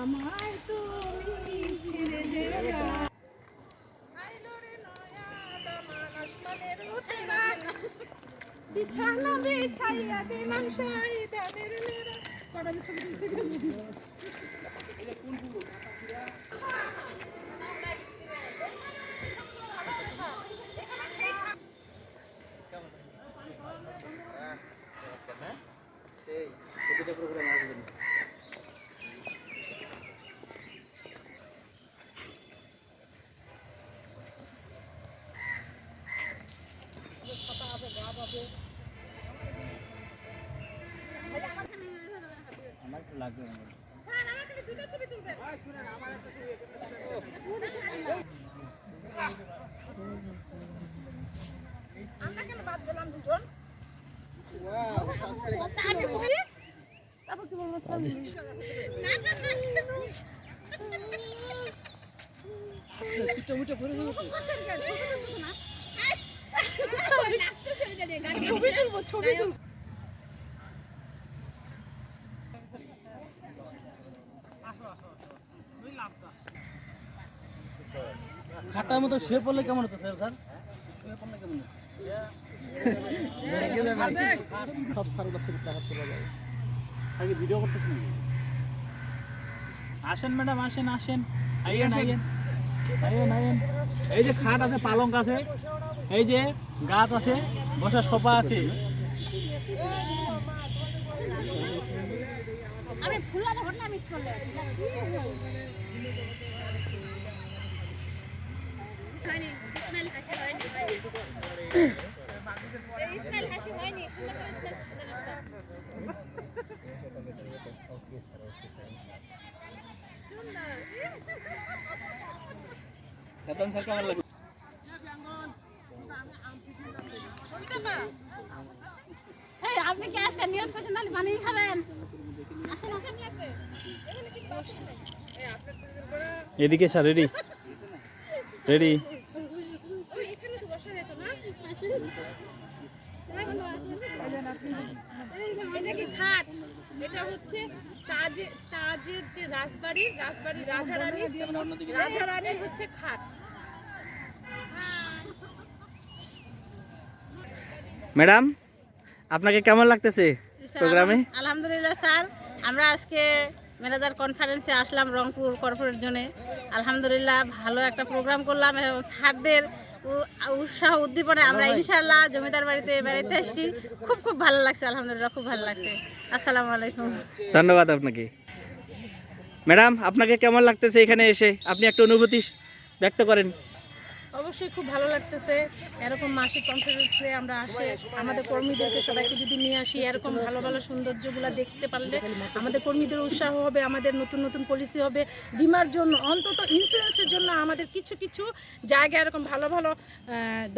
আমায় তুমি ছেড়ে যেও না। বিছানা বিছাইয়া দিলাম সাই তাদের মেয়েরা কড়াই ছবি তুলতে আমার লাগবে না। হ্যাঁ আমার কাছে দুটো ছবি তুলবেন। শুনেন আমার একটা ছবি আমরা কেন বাদ দিলাম দুজন? ওয়াও তারপর কি বলবো স্যার? নাচা নাচা আস্তে পিটা মুটা করে দেব তো। ছবি তুলবো ছবি তুলবো। খাটার মতো শুয়ে পড়লে কেমন হতো স্যার? স্যার শুয়ে পড়লে কেমন হতো? সব স্যার কাছে দেখাতে পারবে। আগে ভিডিও করতেছেন। আসেন ম্যাডাম আসেন আসেন। আইয়েন আইয়েন। আইয়েন আইয়েন। এই যে খাট আছে, পালঙ্ক আছে, এই যে গাছ আছে, বসার সোফা আছে। আমি ফুলা যখন না মিস করলে হয়নি স্মেল হাসি হয়নি এই স্মেল হাসি হয়নি ফুলা স্মেল সাতন স্যার কেমন লাগে? এই আপনি কি আজকে নিয়ত করছেন তাহলে বানিয়ে খাবেন? আসেন আসেন লাগবে এখানে কি বসে এই আপনার সুন্দর করে এদিকে স্যার রেডি রেডি। ওই এখানে তো বসা যেত না আসেন। এটা কি খাট? এটা হচ্ছে তাজের যে রাজবাড়ির রাজারানীর হচ্ছে খাট। ম্যাডাম আপনাকে কেমন লাগতেছে প্রোগ্রামে? আলহামদুলিল্লাহ স্যার, আমরা আজকে ম্যানেজার কনফারেন্সে আসলাম রংপুর কর্পোরেট জোনে। আলহামদুলিল্লাহ ভালো একটা প্রোগ্রাম করলাম এবং স্যারদের উৎসাহ উদ্দীপনায় আমরা ইনশাআল্লাহ জমিদার বাড়িতে বেড়াইতে এসেছি। খুব খুব ভালো লাগছে, আলহামদুলিল্লাহ খুব ভালো লাগছে। আসসালামু আলাইকুম। ধন্যবাদ আপনাকে। ম্যাডাম আপনাকে কেমন লাগতেছে এখানে এসে? আপনি একটা অনুভূতি ব্যক্ত করেন। অবশ্যই খুব ভালো লাগতেছে। এরকম মাসিক কনফারেন্সে আমরা আসে আমাদের কর্মীদেরকে সবাইকে যদি নিয়ে আসি, এরকম ভালো ভালো সৌন্দর্যগুলো দেখতে পারলে আমাদের কর্মীদের উৎসাহ হবে, আমাদের নতুন নতুন পলিসি হবে, বিমার জন্য অন্তত ইন্স্যুরেন্সের জন্য আমাদের কিছু কিছু জায়গায় এরকম ভালো ভালো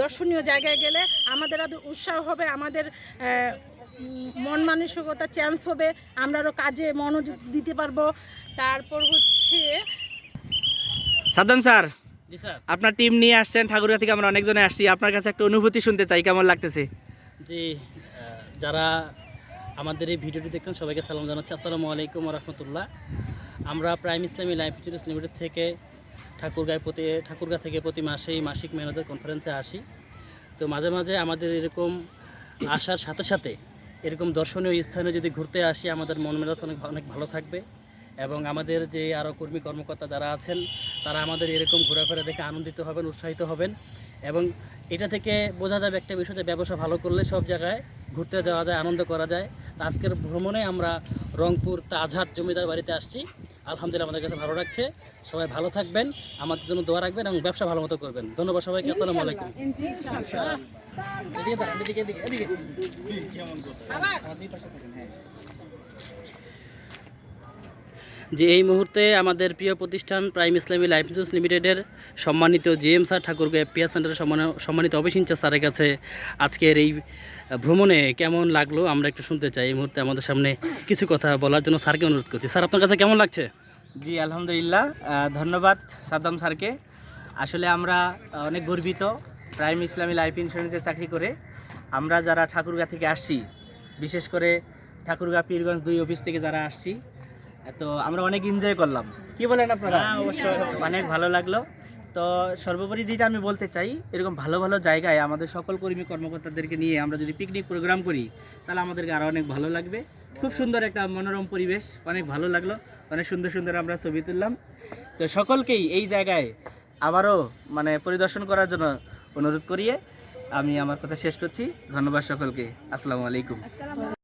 দর্শনীয় জায়গায় গেলে আমাদের আরও উৎসাহ হবে, আমাদের মন মানসিকতা চেঞ্জ হবে, আমরা আরও কাজে মনোযোগ দিতে পারবো। তারপর হচ্ছে সাদ্দাম স্যার, জি স্যার। আপনার টিম নিয়ে আসছেন ঠাকুরগাঁ থেকে, আমরা অনেকজনে আসছি, আপনার কাছে একটা অনুভূতি শুনতে চাই, কেমন লাগতেছে? জি, যারা আমাদের এই ভিডিওটি দেখছেন সবাইকে সালাম জানাচ্ছি। আসসালামু আলাইকুম ওয়া রাহমাতুল্লাহ। আমরা প্রাইম ইসলামী লাইফ ইন্স্যুরেন্স লিমিটেড থেকে ঠাকুরগাঁ থেকে প্রতি মাসেই মাসিক ম্যানেজার কনফারেন্সে আসি। তো মাঝে মাঝে আমাদের এরকম আসার সাথে সাথে এরকম দর্শনীয় স্থানে যদি ঘুরতে আসি, আমাদের মন মেজাজ অনেক ভালো থাকবে এবং আমাদের যে আরও কর্মী কর্মকর্তা যারা আছেন তারা আমাদের এরকম ঘোরাফেরা দেখে আনন্দিত হবেন, উৎসাহিত হবেন। এবং এটা থেকে বোঝা যাবে একটা বিষয় যে ব্যবসা ভালো করলে সব জায়গায় ঘুরতে যাওয়া যায়, আনন্দ করা যায়। তো আজকের ভ্রমণে আমরা রংপুর তাজহাট জমিদার বাড়িতে আসছি। আলহামদুলিল্লাহ আমাদের কাছে ভালো লাগছে। সবাই ভালো থাকবেন, আমাদের জন্য দোয়া রাখবেন এবং ব্যবসা ভালো মতো করবেন। ধন্যবাদ সবাইকে। আসসালামু আলাইকুম। যে এই মুহূর্তে আমাদের প্রিয় প্রতিষ্ঠান প্রাইম ইসলামী লাইফ ইন্স্যুরেন্স লিমিটেডের সম্মানিত জিএম স্যার ঠাকুরগাঁ এফপিআর সেন্টারের সম্মানিত অফিস ইনচার্জ স্যারের কাছে আজকের এই ভ্রমণে কেমন লাগলো আমরা একটু শুনতে চাই। এই মুহূর্তে আমাদের সামনে কিছু কথা বলার জন্য স্যারকে অনুরোধ করছি। স্যার, আপনার কাছে কেমন লাগছে? জি আলহামদুলিল্লাহ, ধন্যবাদ সাদ্দাম স্যারকে। আসলে আমরা অনেক গর্বিত প্রাইম ইসলামী লাইফ ইন্স্যুরেন্সে চাকরি করে। আমরা যারা ঠাকুরগাঁ থেকে আসছি, বিশেষ করে ঠাকুরগাঁ পীরগঞ্জ 2 অফিস থেকে যারা আসছি, তো আমরা অনেক এনজয় করলাম। কি বলেন আপনারা? অবশ্যই অনেক ভালো লাগলো। তো সর্বোপরি যেটা আমি বলতে চাই, এরকম ভালো ভালো জায়গায় আমাদের সকল কর্মী কর্মকর্তাদেরকে নিয়ে আমরা যদি পিকনিক প্রোগ্রাম করি, তাহলে আমাদেরকে আরও অনেক ভালো লাগবে। খুব সুন্দর একটা মনোরম পরিবেশ, অনেক ভালো লাগলো, অনেক সুন্দর সুন্দর আমরা ছবি তুললাম। তো সকলকেই এই জায়গায় আবারও পরিদর্শন করার জন্য অনুরোধ করিয়ে আমি আমার কথা শেষ করছি। ধন্যবাদ সকলকে। আসসালামু আলাইকুম।